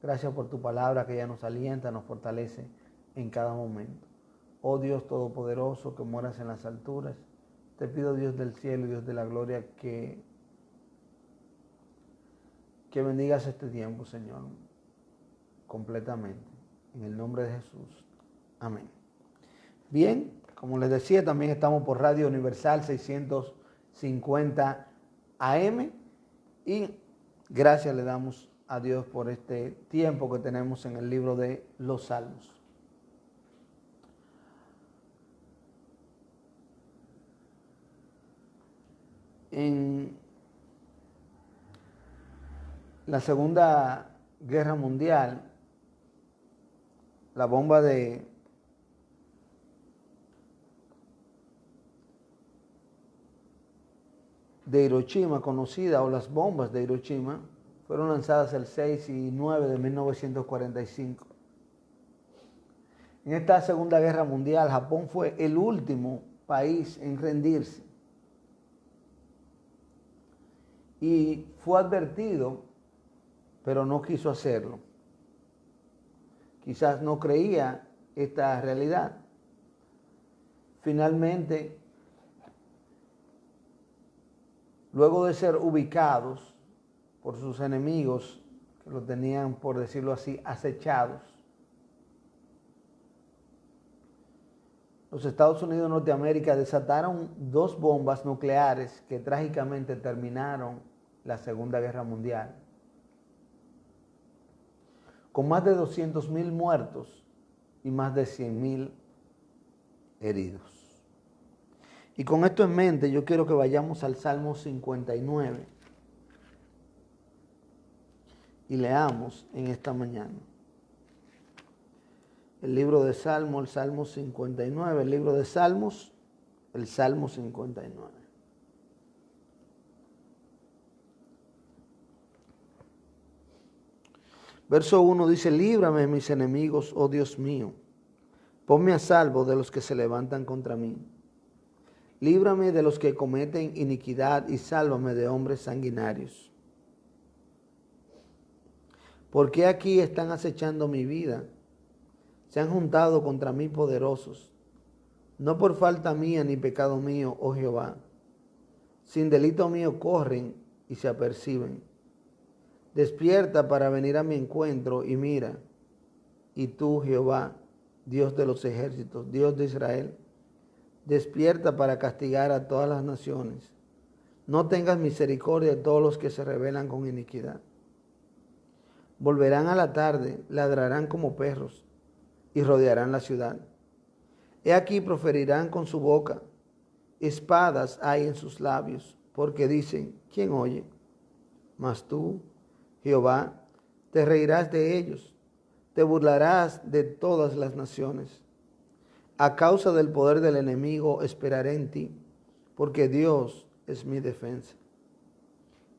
Gracias por tu palabra que ya nos alienta, nos fortalece en cada momento. Oh Dios Todopoderoso que moras en las alturas, te pido, Dios del cielo y Dios de la gloria, que bendigas este tiempo, Señor, completamente. En el nombre de Jesús. Amén. Bien, como les decía, también estamos por Radio Universal 650 AM y gracias le damos a Dios por este tiempo que tenemos en el libro de los Salmos. En la Segunda Guerra Mundial, la bomba de Hiroshima, conocida, o las bombas de Hiroshima, fueron lanzadas el 6 y 9 de 1945. En esta Segunda Guerra Mundial, Japón fue el último país en rendirse. Y fue advertido, pero no quiso hacerlo. Quizás no creía esta realidad. Finalmente, luego de ser ubicados por sus enemigos, que lo tenían, por decirlo así, acechados, los Estados Unidos de Norteamérica desataron 2 bombas nucleares que trágicamente terminaron la Segunda Guerra Mundial, con más de 200,000 muertos y más de 100,000 heridos. Y con esto en mente, yo quiero que vayamos al Salmo 59 y leamos en esta mañana el libro de Salmos, el Salmo 59, el libro de Salmos, el Salmo 59. Verso 1 dice: líbrame de mis enemigos, oh Dios mío, ponme a salvo de los que se levantan contra mí. Líbrame de los que cometen iniquidad y sálvame de hombres sanguinarios. Porque aquí están acechando mi vida, se han juntado contra mí poderosos, no por falta mía ni pecado mío, oh Jehová. Sin delito mío corren y se aperciben. Despierta para venir a mi encuentro y mira. Y tú, Jehová, Dios de los ejércitos, Dios de Israel, despierta para castigar a todas las naciones. No tengas misericordia de todos los que se rebelan con iniquidad. Volverán a la tarde, ladrarán como perros y rodearán la ciudad. He aquí proferirán con su boca, espadas hay en sus labios, porque dicen: ¿quién oye? Mas tú, Jehová, te reirás de ellos, te burlarás de todas las naciones. A causa del poder del enemigo esperaré en ti, porque Dios es mi defensa.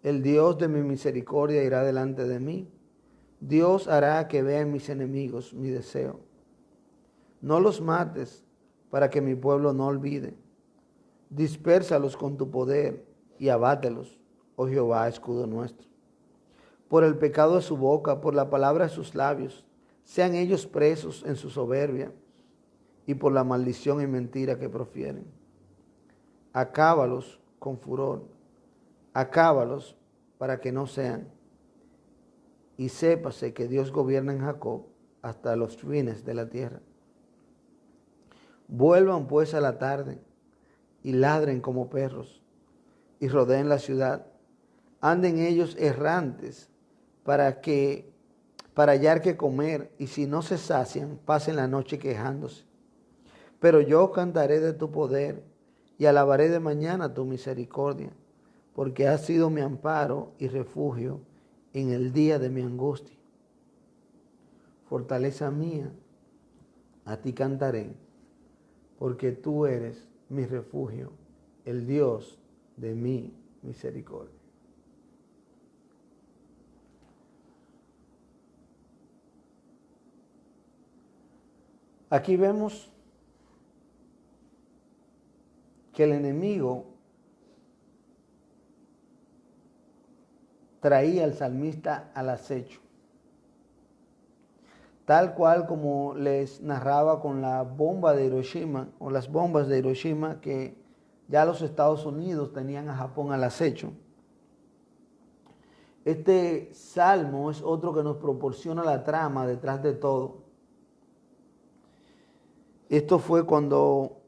El Dios de mi misericordia irá delante de mí. Dios hará que vean mis enemigos mi deseo. No los mates para que mi pueblo no olvide. Dispérsalos con tu poder y abátelos, oh Jehová, escudo nuestro. Por el pecado de su boca, por la palabra de sus labios, sean ellos presos en su soberbia y por la maldición y mentira que profieren. Acábalos con furor, acábalos para que no sean. Y sépase que Dios gobierna en Jacob hasta los fines de la tierra. Vuelvan pues a la tarde y ladren como perros y rodeen la ciudad. Anden ellos errantes para hallar que comer, y si no se sacian, pasen la noche quejándose. Pero yo cantaré de tu poder y alabaré de mañana tu misericordia, porque has sido mi amparo y refugio en el día de mi angustia. Fortaleza mía, a ti cantaré, porque tú eres mi refugio, el Dios de mi misericordia. Aquí vemos que el enemigo traía al salmista al acecho. tal cual como les narraba con la bomba de Hiroshima o las bombas de Hiroshima, que ya los Estados Unidos tenían a Japón al acecho. Este salmo es otro que nos proporciona la trama detrás de todo. Esto fue cuando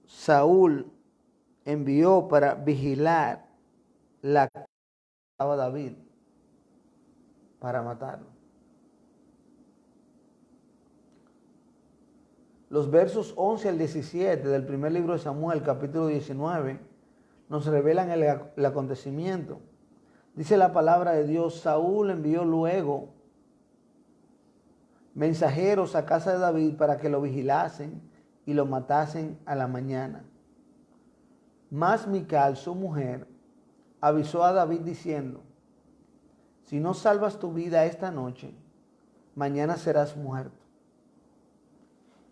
Saúl envió para vigilar la casa donde estaba David para matarlo. Los versos 11 al 17 del primer libro de Samuel, capítulo 19, nos revelan el acontecimiento. Dice la palabra de Dios: Saúl envió luego mensajeros a casa de David para que lo vigilasen y lo matasen a la mañana. Mas Mical, su mujer, avisó a David diciendo: si no salvas tu vida esta noche, mañana serás muerto.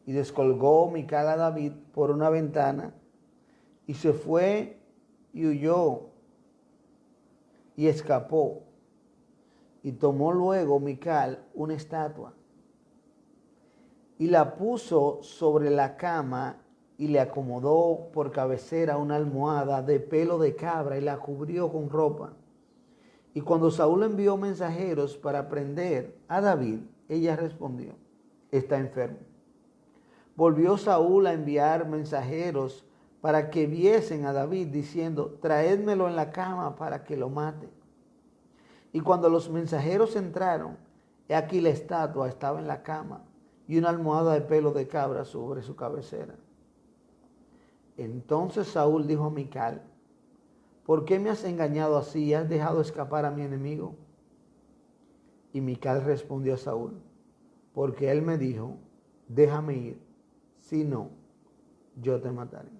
Y descolgó Mical a David por una ventana y se fue y huyó y escapó. Y tomó luego Mical una estatua y la puso sobre la cama y le acomodó por cabecera una almohada de pelo de cabra y la cubrió con ropa. Y cuando Saúl envió mensajeros para prender a David, ella respondió: está enfermo. Volvió Saúl a enviar mensajeros para que viesen a David, diciendo: traédmelo en la cama para que lo mate. Y cuando los mensajeros entraron, he aquí la estatua estaba en la cama y una almohada de pelo de cabra sobre su cabecera. Entonces Saúl dijo a Mical: ¿por qué me has engañado así y has dejado escapar a mi enemigo? Y Mical respondió a Saúl: porque él me dijo: déjame ir, si no, yo te mataré.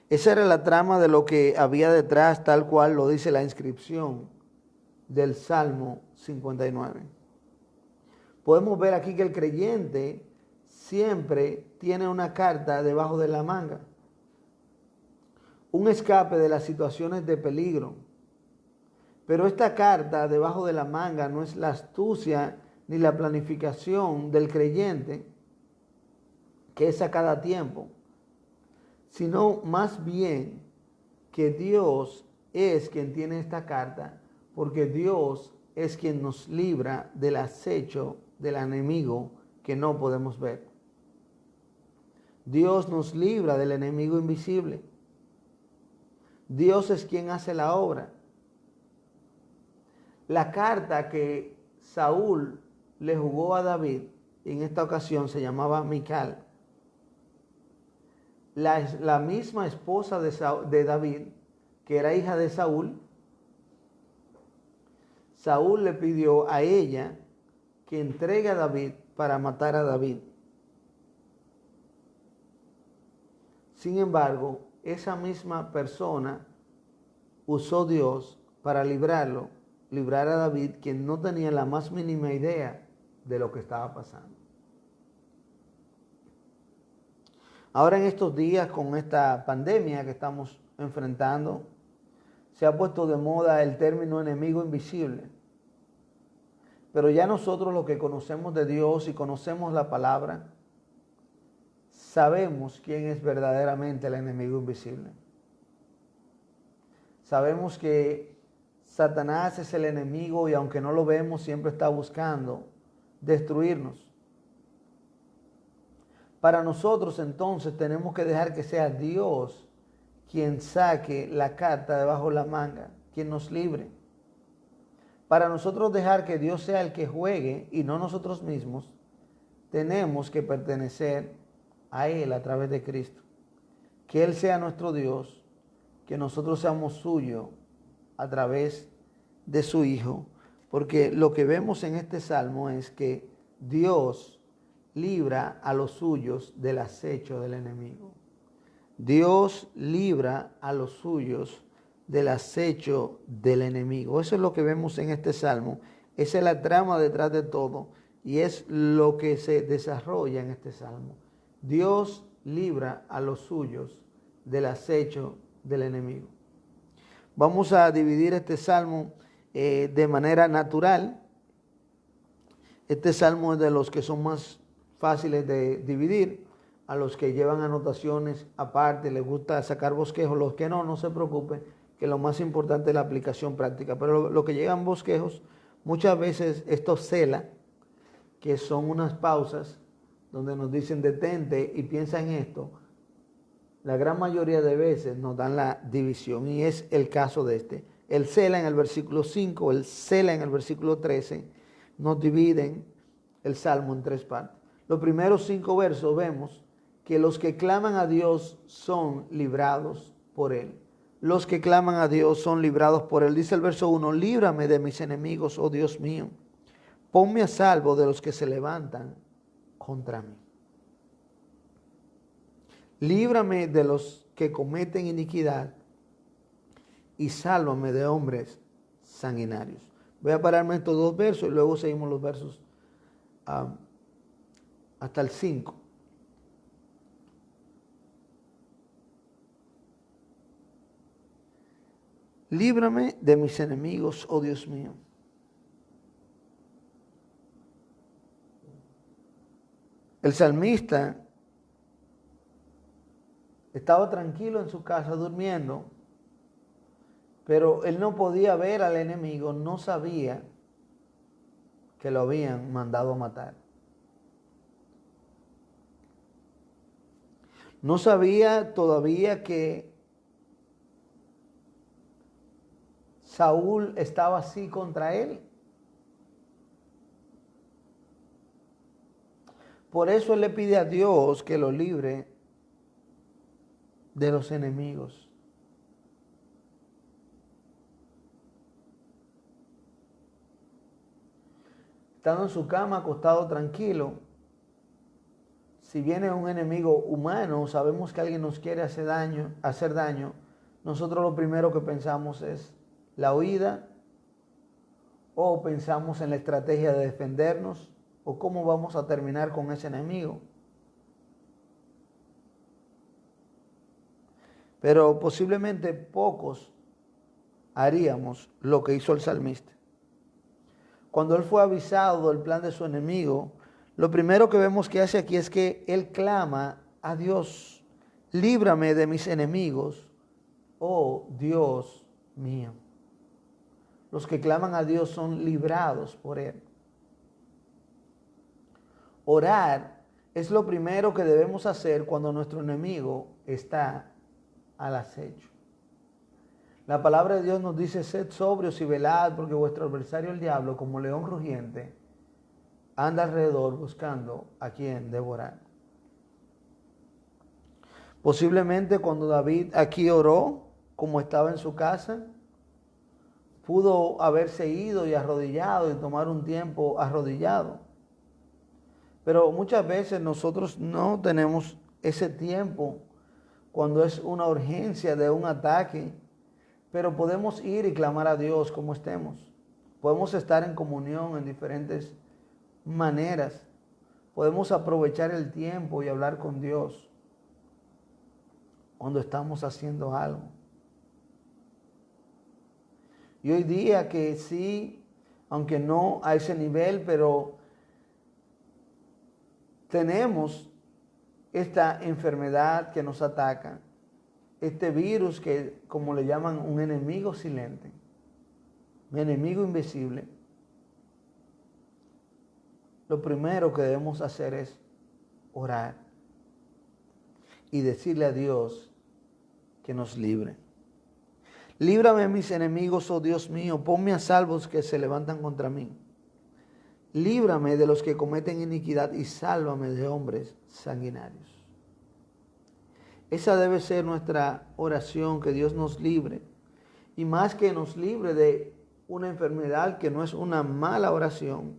Esa era la trama de lo que había detrás, tal cual lo dice la inscripción del Salmo 59. Podemos ver aquí que el creyente siempre tiene una carta debajo de la manga, un escape de las situaciones de peligro. Pero esta carta debajo de la manga no es la astucia ni la planificación del creyente, que es a cada tiempo, sino más bien que Dios es quien tiene esta carta, porque Dios es quien nos libra del acecho del enemigo que no podemos ver. Dios nos libra del enemigo invisible. Dios es quien hace la obra. La carta que Saúl le jugó a David en esta ocasión se llamaba Mical. La misma esposa de David, que era hija de Saúl, Saúl le pidió a ella que entregue a David para matar a David. Sin embargo, esa misma persona usó Dios para librar a David, quien no tenía la más mínima idea de lo que estaba pasando. Ahora en estos días, con esta pandemia que estamos enfrentando, se ha puesto de moda el término enemigo invisible. Pero ya nosotros, los que conocemos de Dios y conocemos la palabra, sabemos quién es verdaderamente el enemigo invisible. Sabemos que Satanás es el enemigo y aunque no lo vemos, siempre está buscando destruirnos. Para nosotros entonces tenemos que dejar que sea Dios quien saque la carta debajo de la manga, quien nos libre. Para nosotros dejar que Dios sea el que juegue y no nosotros mismos, tenemos que pertenecer a Él a través de Cristo. Que Él sea nuestro Dios, que nosotros seamos suyo a través de su Hijo. Porque lo que vemos en este salmo es que Dios libra a los suyos del acecho del enemigo. Dios libra a los suyos del acecho del enemigo. Eso es lo que vemos en este salmo. Esa es la trama detrás de todo y es lo que se desarrolla en este salmo. Dios libra a los suyos del acecho del enemigo. Vamos a dividir este salmo de manera natural. Este salmo es de los que son más fáciles de dividir. A los que llevan anotaciones aparte, les gusta sacar bosquejos. Los que no, no se preocupen, que lo más importante es la aplicación práctica. Pero lo que llegan bosquejos, muchas veces esto cela, que son unas pausas donde nos dicen detente y piensa en esto. La gran mayoría de veces nos dan la división y es el caso de este. El cela en el versículo 5, el cela en el versículo 13, nos dividen el salmo en tres partes. Los primeros 5 versos vemos que los que claman a Dios son librados por Él. Los que claman a Dios son librados por Él. Dice el verso 1, líbrame de mis enemigos, oh Dios mío. Ponme a salvo de los que se levantan contra mí. Líbrame de los que cometen iniquidad y sálvame de hombres sanguinarios. Voy a pararme en estos 2 versos y luego seguimos los versos hasta el 5. Líbrame de mis enemigos, oh Dios mío. El salmista estaba tranquilo en su casa durmiendo, pero él no podía ver al enemigo, no sabía que lo habían mandado a matar. No sabía todavía que Saúl estaba así contra él. Por eso él le pide a Dios que lo libre de los enemigos. Estando en su cama, acostado tranquilo, si viene un enemigo humano, sabemos que alguien nos quiere hacer daño, nosotros lo primero que pensamos es la huida, o pensamos en la estrategia de defendernos, o cómo vamos a terminar con ese enemigo. Pero posiblemente pocos haríamos lo que hizo el salmista. Cuando él fue avisado del plan de su enemigo, lo primero que vemos que hace aquí es que él clama a Dios, líbrame de mis enemigos, oh Dios mío. Los que claman a Dios son librados por Él. Orar es lo primero que debemos hacer cuando nuestro enemigo está al acecho. La palabra de Dios nos dice, sed sobrios y velad, porque vuestro adversario el diablo, como león rugiente, anda alrededor buscando a quien devorar. Posiblemente cuando David aquí oró, como estaba en su casa, pudo haberse ido y arrodillado y tomar un tiempo arrodillado. Pero muchas veces nosotros no tenemos ese tiempo cuando es una urgencia de un ataque, pero podemos ir y clamar a Dios como estemos. Podemos estar en comunión en diferentes maneras. Podemos aprovechar el tiempo y hablar con Dios cuando estamos haciendo algo. Y hoy día que sí, aunque no a ese nivel, pero tenemos esta enfermedad que nos ataca, este virus que, como le llaman, un enemigo silente, un enemigo invisible. Lo primero que debemos hacer es orar y decirle a Dios que nos libre. Líbrame de mis enemigos, oh Dios mío, ponme a salvo que se levantan contra mí. Líbrame de los que cometen iniquidad y sálvame de hombres sanguinarios. Esa debe ser nuestra oración, que Dios nos libre. Y más que nos libre de una enfermedad, que no es una mala oración,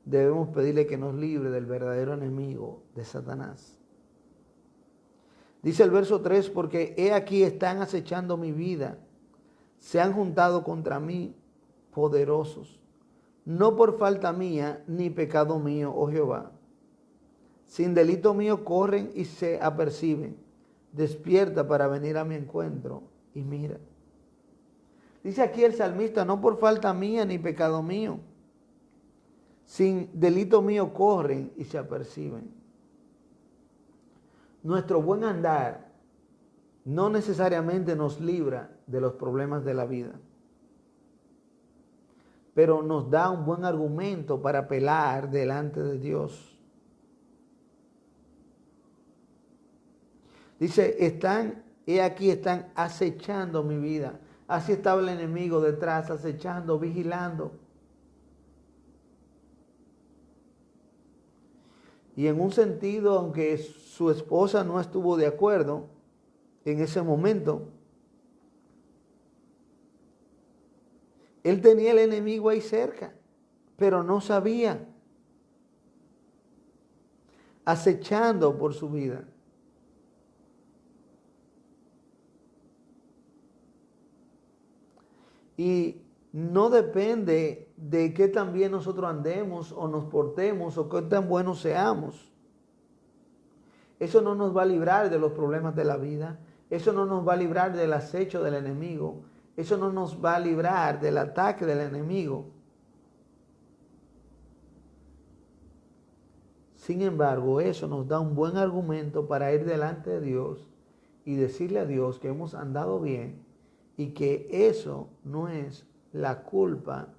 debemos pedirle que nos libre del verdadero enemigo de Satanás. Dice el verso 3, porque he aquí están acechando mi vida, se han juntado contra mí poderosos, no por falta mía ni pecado mío, oh Jehová. Sin delito mío corren y se aperciben. Despierta para venir a mi encuentro y mira. Dice aquí el salmista, no por falta mía ni pecado mío, sin delito mío corren y se aperciben. Nuestro buen andar no necesariamente nos libra de los problemas de la vida, pero nos da un buen argumento para apelar delante de Dios. Dice, he aquí están acechando mi vida. Así estaba el enemigo detrás, acechando, vigilando. Y en un sentido, aunque su esposa no estuvo de acuerdo en ese momento, él tenía el enemigo ahí cerca, pero no sabía, acechando por su vida. Y no depende de qué tan bien nosotros andemos o nos portemos o qué tan buenos seamos. Eso no nos va a librar de los problemas de la vida. Eso no nos va a librar del acecho del enemigo. Eso no nos va a librar del ataque del enemigo. Sin embargo, eso nos da un buen argumento para ir delante de Dios y decirle a Dios que hemos andado bien y que eso no es la culpa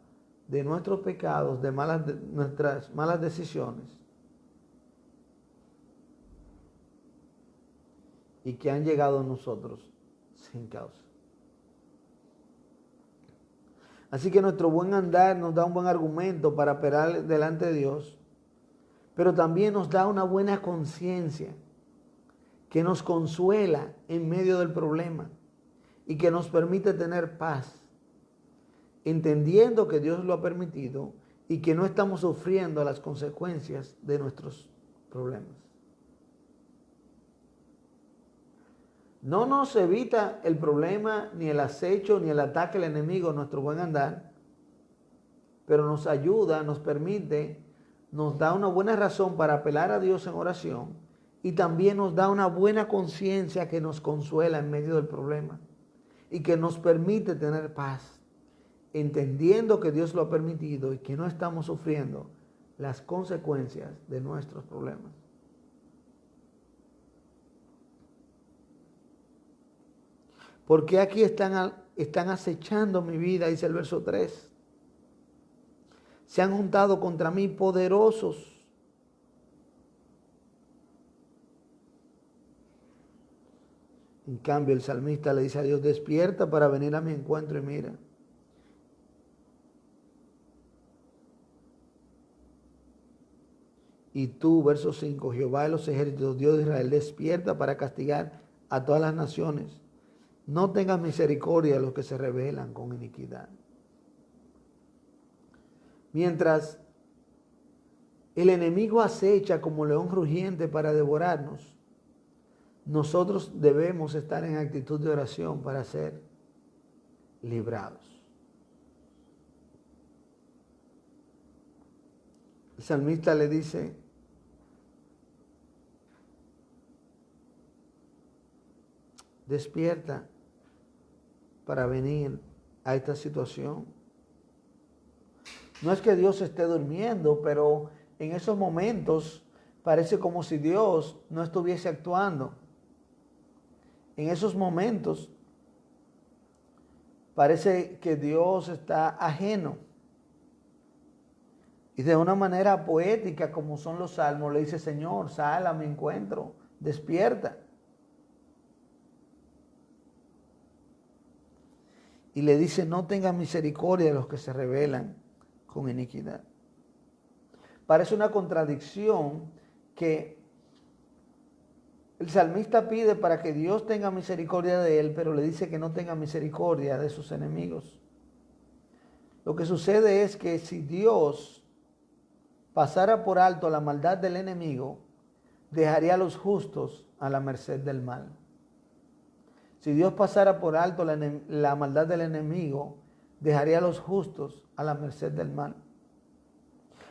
de nuestros pecados, de nuestras malas decisiones, y que han llegado a nosotros sin causa. Así que nuestro buen andar nos da un buen argumento para apelar delante de Dios, pero también nos da una buena conciencia que nos consuela en medio del problema y que nos permite tener paz, entendiendo que Dios lo ha permitido y que no estamos sufriendo las consecuencias de nuestros problemas. No nos evita el problema, ni el acecho, ni el ataque del enemigo, nuestro buen andar, pero nos ayuda, nos permite, nos da una buena razón para apelar a Dios en oración y también nos da una buena conciencia que nos consuela en medio del problema y que nos permite tener paz, entendiendo que Dios lo ha permitido y que no estamos sufriendo las consecuencias de nuestros problemas. Porque aquí están acechando mi vida, dice el verso 3. Se han juntado contra mí poderosos. En cambio, el salmista le dice a Dios, despierta para venir a mi encuentro y mira. Y tú, verso 5, Jehová de los ejércitos, Dios de Israel, despierta para castigar a todas las naciones. No tengas misericordia de los que se rebelan con iniquidad. Mientras el enemigo acecha como león rugiente para devorarnos, nosotros debemos estar en actitud de oración para ser librados. El salmista le dice, despierta para venir a esta situación. No es que Dios esté durmiendo, pero en esos momentos parece como si Dios no estuviese actuando. En esos momentos parece que Dios está ajeno. Y de una manera poética, como son los salmos, le dice, Señor, sal a mi encuentro, despierta. Y le dice, no tengas misericordia de los que se rebelan con iniquidad. Parece una contradicción que el salmista pide para que Dios tenga misericordia de él, pero le dice que no tenga misericordia de sus enemigos. Lo que sucede es que si Dios pasara por alto la maldad del enemigo, dejaría a los justos a la merced del mal. Si Dios pasara por alto la maldad del enemigo, dejaría a los justos a la merced del mal.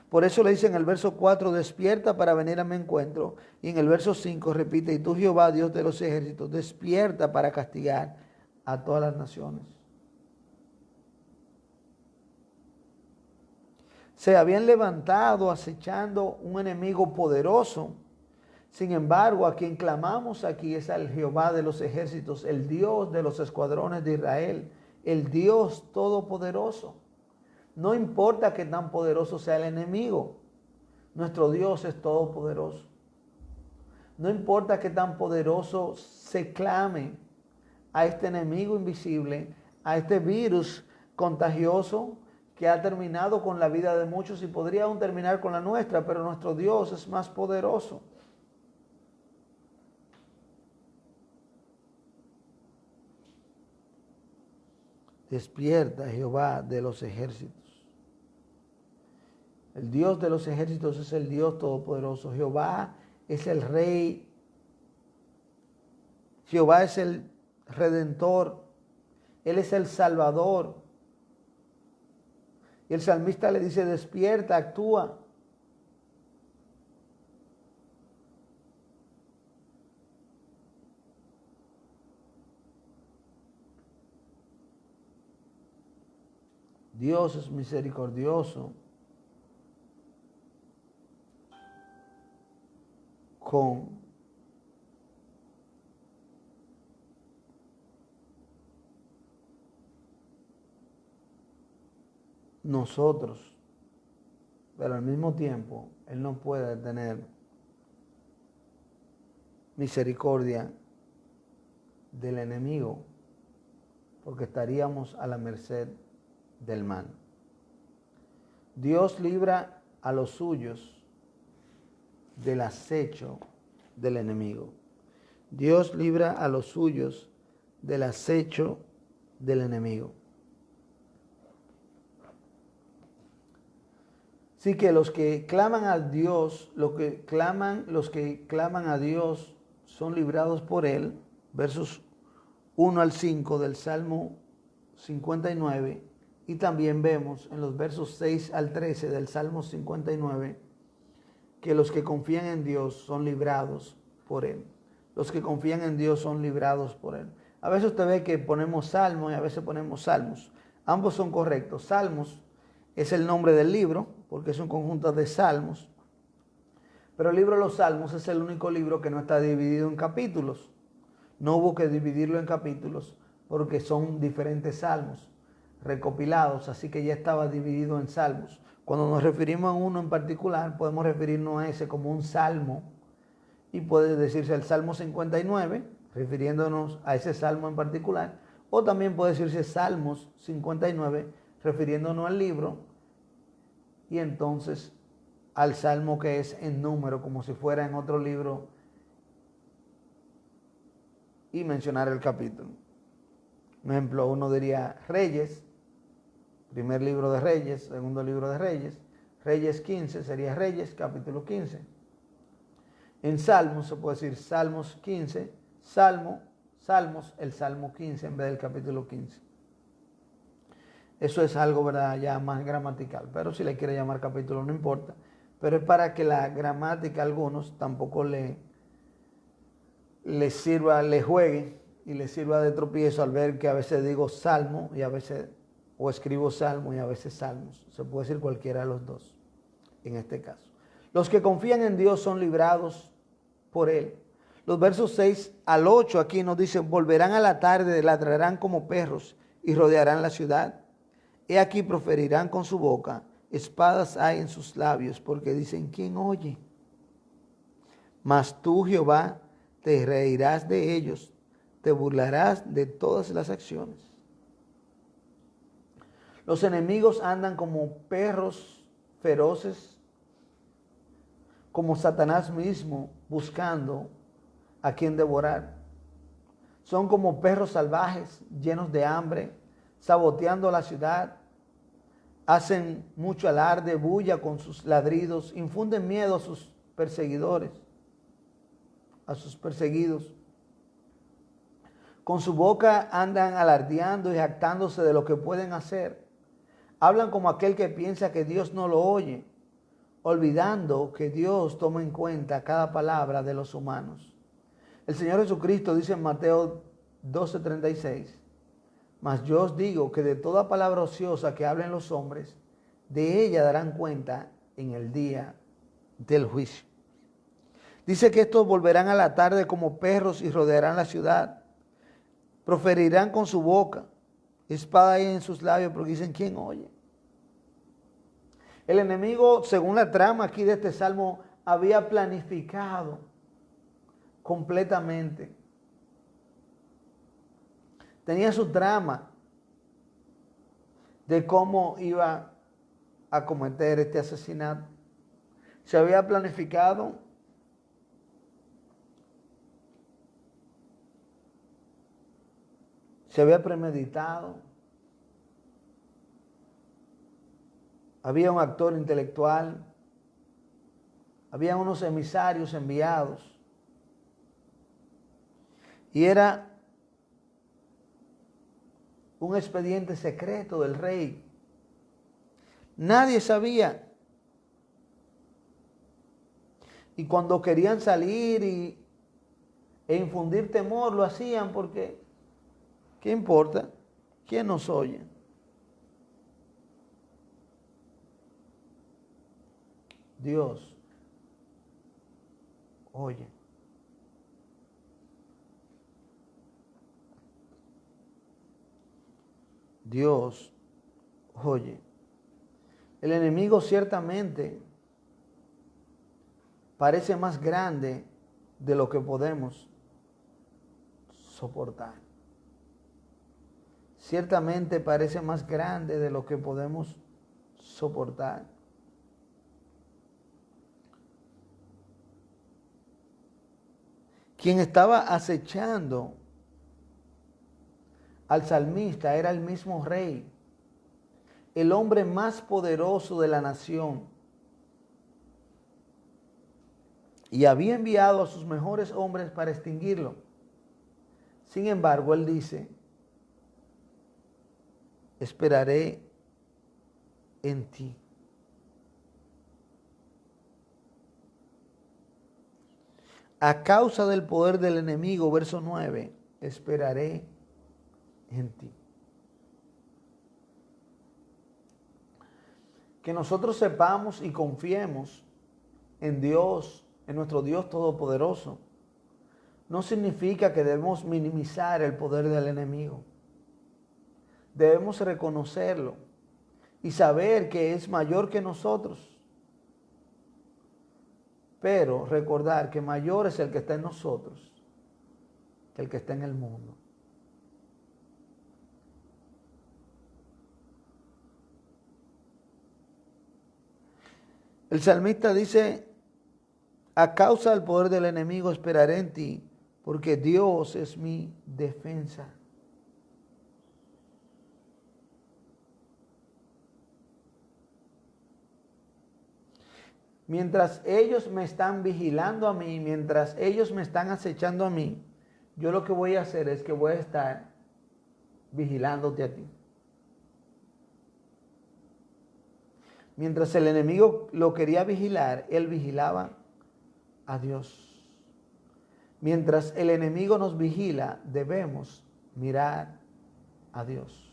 Por eso le dice en el verso 4, despierta para venir a mi encuentro. Y en el verso 5 repite, y tú Jehová, Dios de los ejércitos, despierta para castigar a todas las naciones. Se habían levantado acechando un enemigo poderoso. Sin embargo, a quien clamamos aquí es al Jehová de los ejércitos, el Dios de los escuadrones de Israel, el Dios todopoderoso. No importa que tan poderoso sea el enemigo, nuestro Dios es todopoderoso. No importa que tan poderoso se clame a este enemigo invisible, a este virus contagioso que ha terminado con la vida de muchos y podría aún terminar con la nuestra, pero nuestro Dios es más poderoso. Despierta, Jehová de los ejércitos. El Dios de los ejércitos es el Dios todopoderoso. Jehová es el Rey. Jehová es el Redentor. Él es el Salvador. Y el salmista le dice, despierta, actúa. Dios es misericordioso con nosotros, pero al mismo tiempo Él no puede tener misericordia del enemigo, porque estaríamos a la merced del mal. Dios libra a los suyos del acecho del enemigo. Dios libra a los suyos del acecho del enemigo. Así que los que claman a Dios, los que claman a Dios son librados por Él. Versos 1 al 5 del Salmo 59. Y también vemos en los versos 6 al 13 del Salmo 59 que los que confían en Dios son librados por Él. Los que confían en Dios son librados por Él. A veces usted ve que ponemos salmos y a veces ponemos salmos. Ambos son correctos. Salmos es el nombre del libro, porque es un conjunto de salmos. Pero el libro de los Salmos es el único libro que no está dividido en capítulos. No hubo que dividirlo en capítulos porque son diferentes salmos recopilados, así que ya estaba dividido en salmos. Cuando nos referimos a uno en particular, podemos referirnos a ese como un salmo y puede decirse el Salmo 59, refiriéndonos a ese salmo en particular, o también puede decirse Salmos 59, refiriéndonos al libro y entonces al salmo que es en número, como si fuera en otro libro, y mencionar el capítulo. Por ejemplo, uno diría Reyes, primer libro de Reyes, segundo libro de Reyes. Reyes 15 sería Reyes, capítulo 15. En Salmos se puede decir Salmos 15, Salmos, el Salmo 15 en vez del capítulo 15. Eso es algo, ¿verdad?, ya más gramatical, pero si le quiere llamar capítulo no importa. Pero es para que la gramática a algunos tampoco le sirva, le juegue y le sirva de tropiezo al ver que a veces digo salmo y a veces, o escribo salmo y a veces salmos. Se puede decir cualquiera de los dos en este caso. Los que confían en Dios son librados por Él. Los versos 6 al 8 aquí nos dicen, volverán a la tarde, ladrarán como perros y rodearán la ciudad. He aquí proferirán con su boca, espadas hay en sus labios, porque dicen, ¿quién oye? Mas tú, Jehová, te reirás de ellos, te burlarás de todas las acciones. Los enemigos andan como perros feroces, como Satanás mismo buscando a quien devorar. Son como perros salvajes, llenos de hambre, saboteando la ciudad. Hacen mucho alarde, bulla con sus ladridos, infunden miedo a sus perseguidores, a sus perseguidos. Con su boca andan alardeando y jactándose de lo que pueden hacer. Hablan como aquel que piensa que Dios no lo oye, olvidando que Dios toma en cuenta cada palabra de los humanos. El Señor Jesucristo dice en Mateo 12:36, mas yo os digo que de toda palabra ociosa que hablen los hombres, De ella darán cuenta en el día del juicio. Dice que estos volverán a la tarde como perros y rodearán la ciudad. Proferirán con su boca, espada hay en sus labios, porque dicen, ¿quién oye? El enemigo, según la trama aquí de este salmo, había planificado completamente. Tenía su trama de cómo iba a cometer este asesinato. Se había planificado se había premeditado. Había un actor intelectual. Había unos emisarios enviados. Y era un expediente secreto del rey. Nadie sabía. Y cuando querían salir e infundir temor, lo hacían porque, ¿qué importa? ¿Quién nos oye? Dios oye. Dios oye. El enemigo ciertamente parece más grande de lo que podemos soportar. Ciertamente parece más grande de lo que podemos soportar. Quien estaba acechando al salmista era el mismo rey, el hombre más poderoso de la nación. Y había enviado a sus mejores hombres para extinguirlo. Sin embargo, él dice, esperaré en ti. A causa del poder del enemigo, verso 9, esperaré en ti. Que nosotros sepamos y confiemos en Dios, en nuestro Dios Todopoderoso, no significa que debemos minimizar el poder del enemigo. Debemos reconocerlo y saber que es mayor que nosotros. Pero recordar que mayor es el que está en nosotros que el que está en el mundo. El salmista dice, a causa del poder del enemigo esperaré en ti, porque Dios es mi defensa. Mientras ellos me están vigilando a mí, mientras ellos me están acechando a mí, yo lo que voy a hacer es que voy a estar vigilándote a ti. Mientras el enemigo lo quería vigilar, él vigilaba a Dios. Mientras el enemigo nos vigila, debemos mirar a Dios.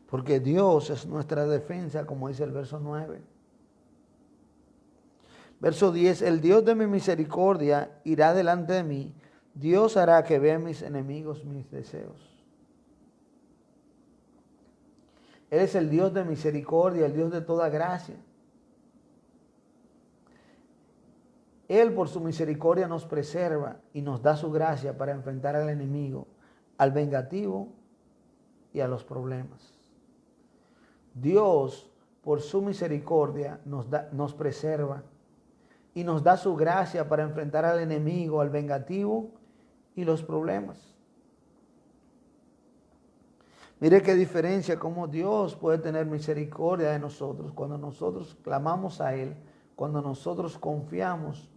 Porque Dios es nuestra defensa, como dice el verso 9. Verso 10, el Dios de mi misericordia irá delante de mí. Dios hará que vean mis enemigos mis deseos. Él es el Dios de misericordia, el Dios de toda gracia. Él por su misericordia nos preserva y nos da su gracia para enfrentar al enemigo, al vengativo y a los problemas. Dios por su misericordia nos preserva y nos da su gracia para enfrentar al enemigo, al vengativo y los problemas. Mire qué diferencia, cómo Dios puede tener misericordia de nosotros cuando nosotros clamamos a Él, cuando nosotros confiamos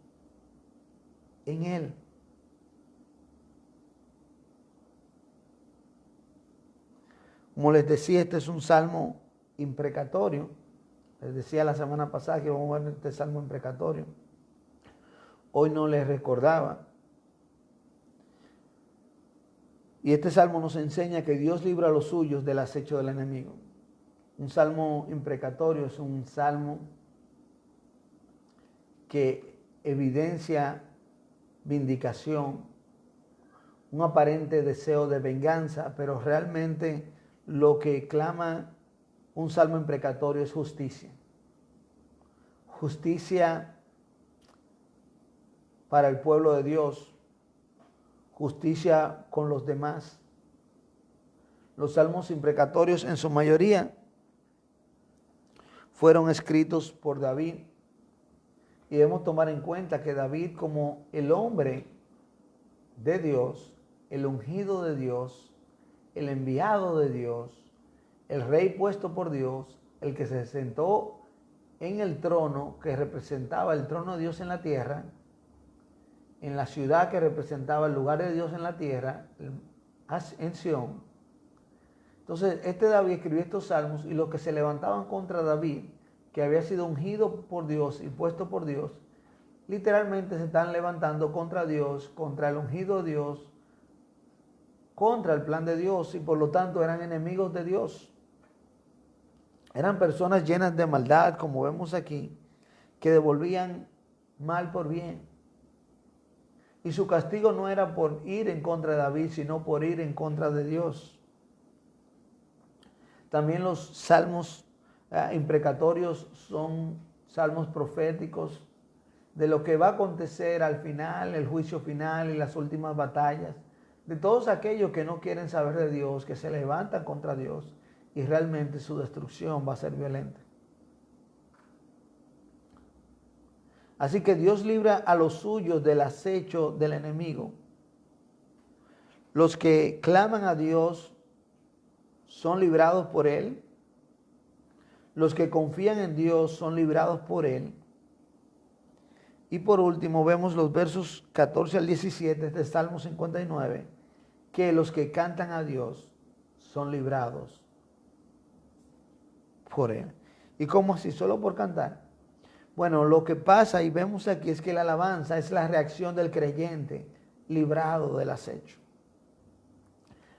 en Él. Como les decía, este es un salmo imprecatorio. Les decía la semana pasada que vamos a ver este salmo imprecatorio. hoy no les recordaba. Y este salmo nos enseña que Dios libra a los suyos del acecho del enemigo. Un salmo imprecatorio es un salmo que evidencia vindicación, un aparente deseo de venganza, pero realmente lo que clama un salmo imprecatorio es justicia. Justicia para el pueblo de Dios, justicia con los demás. Los salmos imprecatorios en su mayoría fueron escritos por David. Y debemos tomar en cuenta que David, como el hombre de Dios, el ungido de Dios, el enviado de Dios, el rey puesto por Dios, el que se sentó en el trono que representaba el trono de Dios en la tierra, en la ciudad que representaba el lugar de Dios en la tierra, en Sión. Entonces, David escribió estos salmos y los que se levantaban contra David, que había sido ungido por Dios y puesto por Dios, literalmente se están levantando contra Dios, contra el ungido de Dios, contra el plan de Dios, y por lo tanto eran enemigos de Dios. Eran personas llenas de maldad, como vemos aquí, que devolvían mal por bien. Y su castigo no era por ir en contra de David, sino por ir en contra de Dios. También los salmos imprecatorios son salmos proféticos de lo que va a acontecer al final, el juicio final y las últimas batallas, de todos aquellos que no quieren saber de Dios, que se levantan contra Dios y realmente su destrucción va a ser violenta. Así que Dios libra a los suyos del acecho del enemigo. Los que claman a Dios son librados por Él. Los que confían en Dios son librados por Él. Y por último vemos los versos 14 al 17 de Salmo 59, que los que cantan a Dios son librados por Él. ¿Y cómo así? ¿Solo por cantar? Bueno, lo que pasa y vemos aquí es que la alabanza es la reacción del creyente librado del acecho.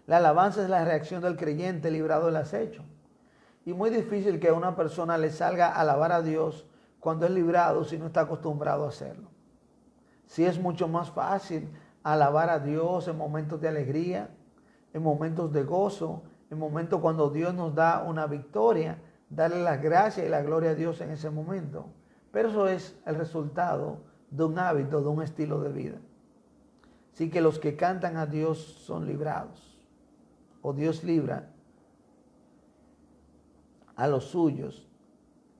La alabanza es la reacción del creyente librado del acecho. Y muy difícil que a una persona le salga a alabar a Dios cuando es librado si no está acostumbrado a hacerlo. Sí es mucho más fácil alabar a Dios en momentos de alegría, en momentos de gozo, en momentos cuando Dios nos da una victoria, darle las gracias y la gloria a Dios en ese momento. Pero eso es el resultado de un hábito, de un estilo de vida. Así que los que cantan a Dios son librados, o Dios libra a los suyos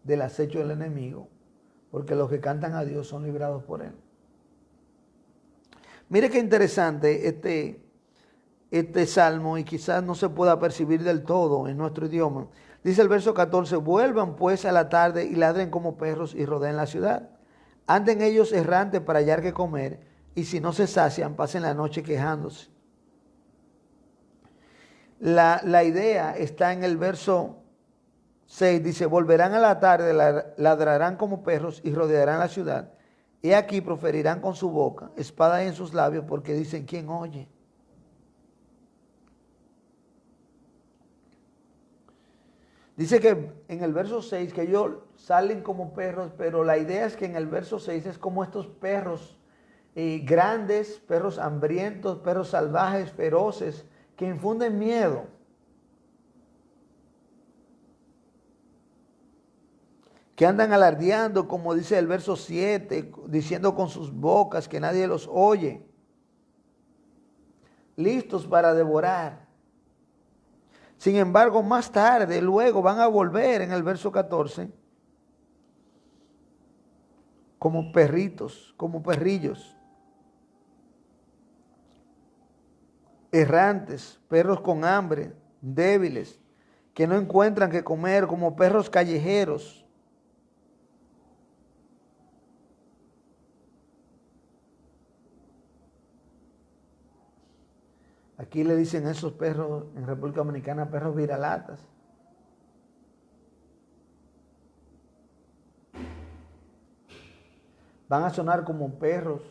del acecho del enemigo, porque los que cantan a Dios son librados por Él. Mire qué interesante este salmo, y quizás no se pueda percibir del todo en nuestro idioma. Dice el verso 14, vuelvan pues a la tarde y ladren como perros y rodeen la ciudad. Anden ellos errantes para hallar que comer, y si no se sacian, pasen la noche quejándose. La idea está en el verso 6, dice, volverán a la tarde, ladrarán como perros y rodearán la ciudad. Y aquí proferirán con su boca, espada en sus labios, porque dicen, ¿quién oye? Dice que en el verso 6 que ellos salen como perros, pero la idea es que en el verso 6 es como estos perros grandes, perros hambrientos, perros salvajes, feroces, que infunden miedo. Que andan alardeando, como dice el verso 7, diciendo con sus bocas que nadie los oye. Listos para devorar. Sin embargo, más tarde, luego van a volver en el verso 14 como perritos, como perrillos, errantes, perros con hambre, débiles, que no encuentran qué comer, como perros callejeros. Aquí le dicen a esos perros en República Dominicana, perros viralatas. van a sonar como perros.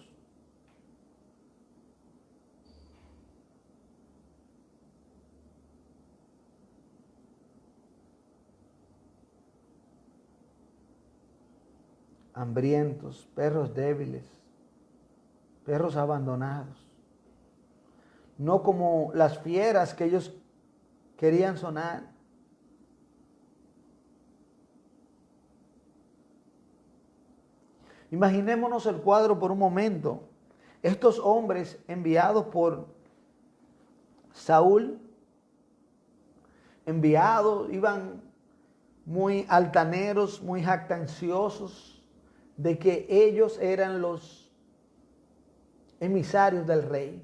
Hambrientos, perros débiles, perros abandonados. No como las fieras que ellos querían sonar. Imaginémonos el cuadro por un momento. Estos hombres enviados por Saúl, iban muy altaneros, muy jactanciosos de que ellos eran los emisarios del rey,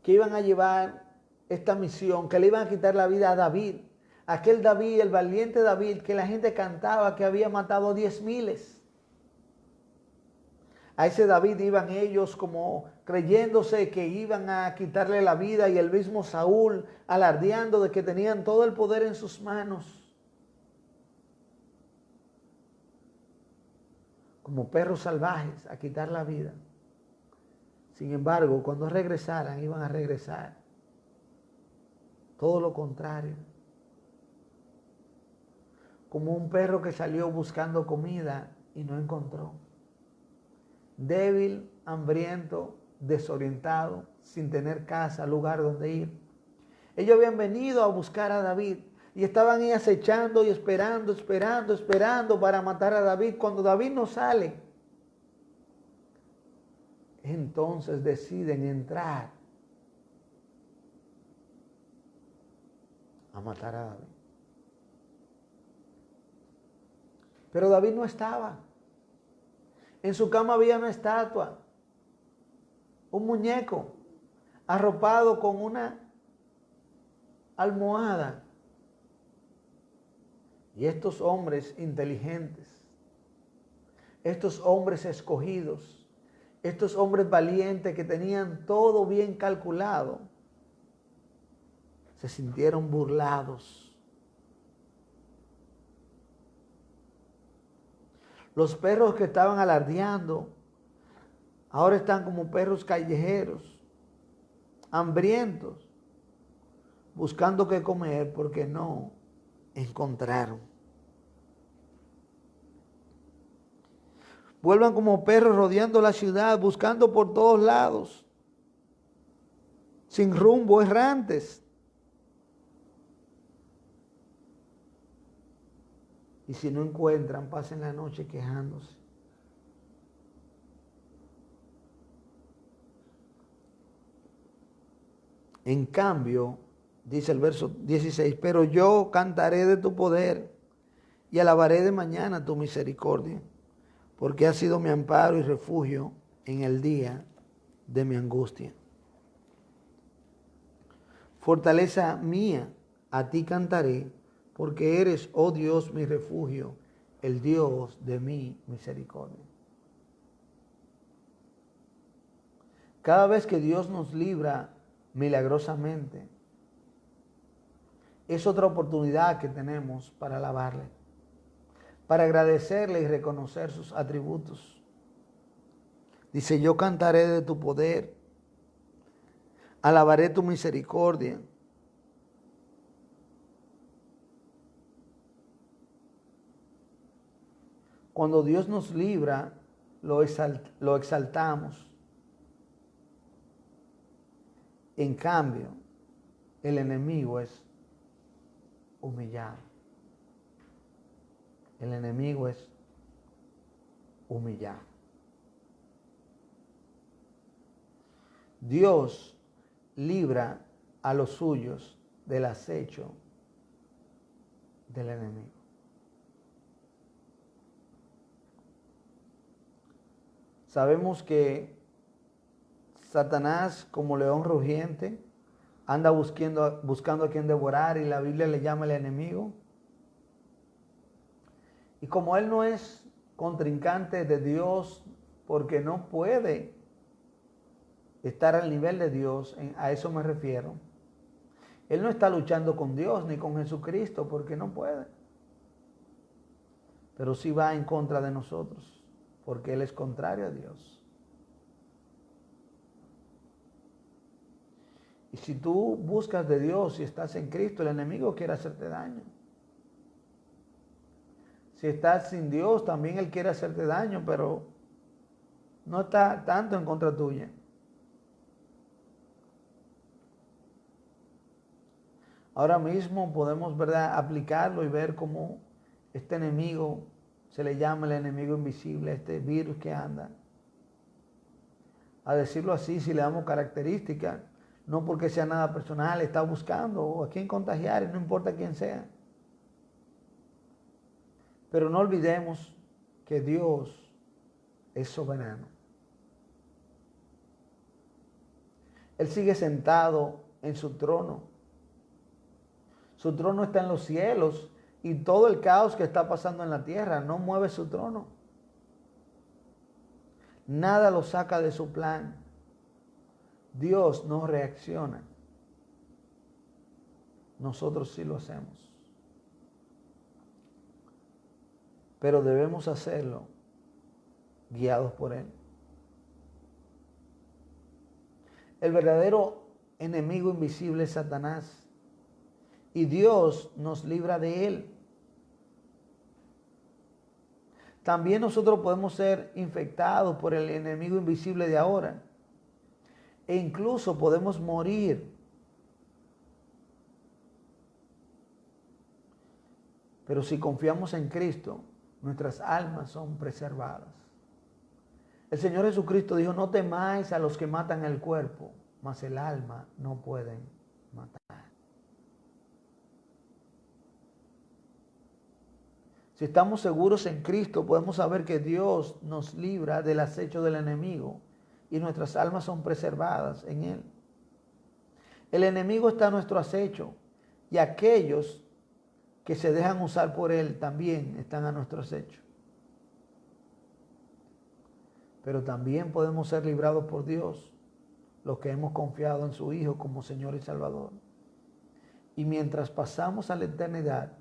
que iban a llevar esta misión, que le iban a quitar la vida a David, aquel David, el valiente David, que la gente cantaba que había matado 10,000. A ese David iban ellos como creyéndose que iban a quitarle la vida, y el mismo Saúl alardeando de que tenían todo el poder en sus manos. Como perros salvajes a quitar la vida. Sin embargo, cuando regresaran, iban a regresar todo lo contrario. Como un perro que salió buscando comida y no encontró. Débil, hambriento, desorientado, sin tener casa, lugar donde ir. Ellos habían venido a buscar a David y estaban ahí acechando y esperando para matar a David. Cuando David no sale, entonces deciden entrar a matar a David. Pero David no estaba. En su cama había una estatua, un muñeco, arropado con una almohada. Y estos hombres inteligentes, estos hombres escogidos, estos hombres valientes que tenían todo bien calculado, se sintieron burlados. Los perros que estaban alardeando ahora están como perros callejeros, hambrientos, buscando qué comer porque no encontraron. Vuelvan como perros rodeando la ciudad, buscando por todos lados, sin rumbo, errantes. Y si no encuentran, pasen la noche quejándose. En cambio, dice el verso 16, pero yo cantaré de tu poder y alabaré de mañana tu misericordia, porque has sido mi amparo y refugio en el día de mi angustia. Fortaleza mía, a ti cantaré, porque eres, oh Dios, mi refugio, el Dios de mi misericordia. Cada vez que Dios nos libra milagrosamente, es otra oportunidad que tenemos para alabarle, para agradecerle y reconocer sus atributos. Dice, yo cantaré de tu poder, alabaré tu misericordia. Cuando Dios nos libra, lo exaltamos. En cambio, el enemigo es humillado. El enemigo es humillado. Dios libra a los suyos del acecho del enemigo. Sabemos que Satanás, como león rugiente, anda buscando a quien devorar, y la Biblia le llama el enemigo. Y como él no es contrincante de Dios, porque no puede estar al nivel de Dios, a eso me refiero. Él no está luchando con Dios ni con Jesucristo, porque no puede. Pero sí va en contra de nosotros, porque él es contrario a Dios. Y si tú buscas de Dios y estás en Cristo, el enemigo quiere hacerte daño. Si estás sin Dios, también él quiere hacerte daño, pero no está tanto en contra tuya. Ahora mismo podemos, ¿verdad?, aplicarlo y ver cómo este enemigo, se le llama el enemigo invisible, este virus que anda. A decirlo así, si le damos características, no porque sea nada personal, está buscando a quién contagiar, y no importa quién sea. Pero no olvidemos que Dios es soberano. Él sigue sentado en su trono. Su trono está en los cielos y todo el caos que está pasando en la tierra no mueve su trono. Nada lo saca de su plan. Dios no reacciona. Nosotros sí lo hacemos. Pero debemos hacerlo guiados por Él. El verdadero enemigo invisible es Satanás. Y Dios nos libra de él. También nosotros podemos ser infectados por el enemigo invisible de ahora. E incluso podemos morir. Pero si confiamos en Cristo, nuestras almas son preservadas. El Señor Jesucristo dijo, no temáis a los que matan el cuerpo, mas el alma no pueden matar. Si estamos seguros en Cristo, podemos saber que Dios nos libra del acecho del enemigo y nuestras almas son preservadas en Él. El enemigo está a nuestro acecho y aquellos que se dejan usar por Él también están a nuestro acecho. Pero también podemos ser librados por Dios, los que hemos confiado en su Hijo como Señor y Salvador. Y mientras pasamos a la eternidad,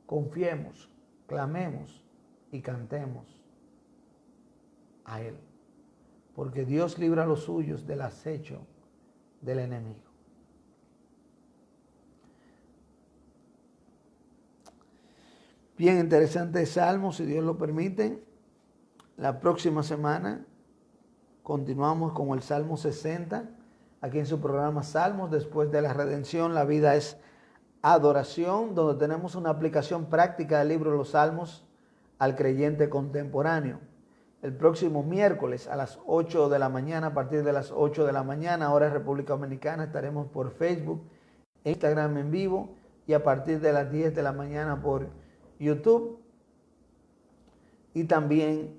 confiemos, clamemos y cantemos a Él. Porque Dios libra a los suyos del acecho del enemigo. Bien interesante salmo, si Dios lo permite. La próxima semana continuamos con el Salmo 60, aquí en su programa Salmos. Después de la redención, la vida es adoración, donde tenemos una aplicación práctica del libro de los Salmos al creyente contemporáneo. El próximo miércoles a las 8 de la mañana, a partir de las 8 de la mañana, hora República Dominicana, estaremos por Facebook, Instagram en vivo y a partir de las 10 de la mañana por YouTube y también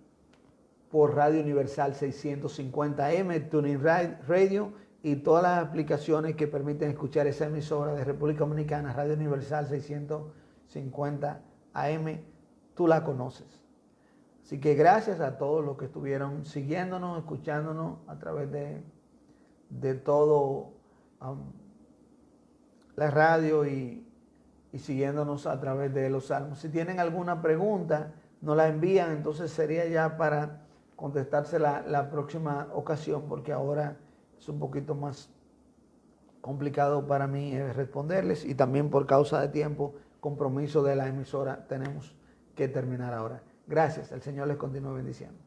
por Radio Universal 650M, TuneIn Radio y todas las aplicaciones que permiten escuchar esa emisora de República Dominicana, Radio Universal 650 AM, tú la conoces. Así que gracias a todos los que estuvieron siguiéndonos, escuchándonos a través de todo la radio y siguiéndonos a través de los salmos. Si tienen alguna pregunta, nos la envían, entonces sería ya para contestarse la próxima ocasión, porque ahora es un poquito más complicado para mí responderles y también por causa de tiempo, compromiso de la emisora, tenemos que terminar ahora. Gracias, el Señor les continúe bendiciendo.